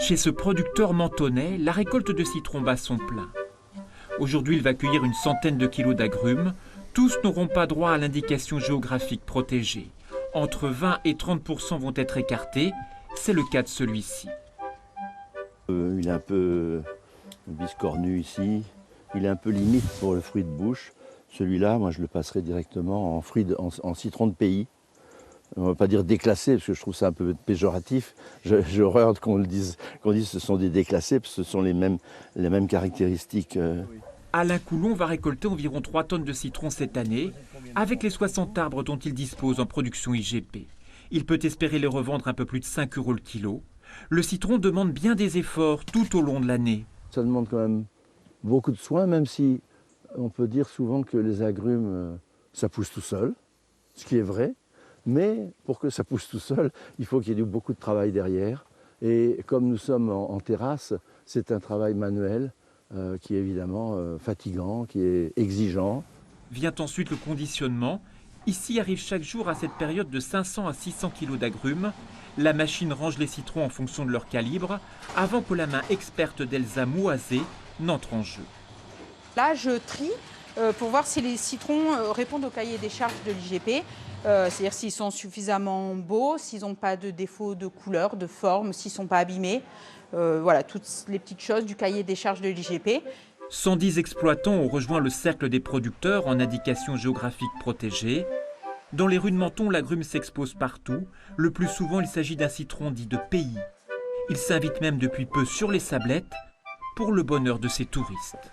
Chez ce producteur mentonnais, la récolte de citrons bat son plein. Aujourd'hui, il va cueillir une centaine de kilos d'agrumes. Tous n'auront pas droit à l'indication géographique protégée. Entre 20 et 30% vont être écartés. C'est le cas de celui-ci. Il est un peu biscornu ici. Il est un peu limite pour le fruit de bouche. Celui-là, moi, je le passerai directement en citron de pays. On ne va pas dire déclassé, parce que je trouve ça un peu péjoratif. J'ai horreur qu'on dise que ce sont des déclassés, parce que ce sont les mêmes caractéristiques. Alain Coulon va récolter environ 3 tonnes de citrons cette année, avec les 60 arbres dont il dispose en production IGP. Il peut espérer les revendre un peu plus de 5 € le kilo. Le citron demande bien des efforts tout au long de l'année. Ça demande quand même beaucoup de soins, même si on peut dire souvent que les agrumes, ça pousse tout seul, ce qui est vrai. Mais pour que ça pousse tout seul, il faut qu'il y ait beaucoup de travail derrière. Et comme nous sommes en terrasse, c'est un travail manuel qui est évidemment fatigant, qui est exigeant. Vient ensuite le conditionnement. Ici arrive chaque jour à cette période de 500 à 600 kg d'agrumes. La machine range les citrons en fonction de leur calibre, avant que la main experte d'Elsa Moisé n'entre en jeu. Là, je trie pour voir si les citrons répondent au cahier des charges de l'IGP. C'est-à-dire s'ils sont suffisamment beaux, s'ils n'ont pas de défaut de couleur, de forme, s'ils ne sont pas abîmés. Voilà, toutes les petites choses du cahier des charges de l'IGP. 110 exploitants ont rejoint le cercle des producteurs en indication géographique protégée. Dans les rues de Menton, l'agrume s'expose partout. Le plus souvent, il s'agit d'un citron dit de pays. Il s'invite même depuis peu sur les sablettes pour le bonheur de ses touristes.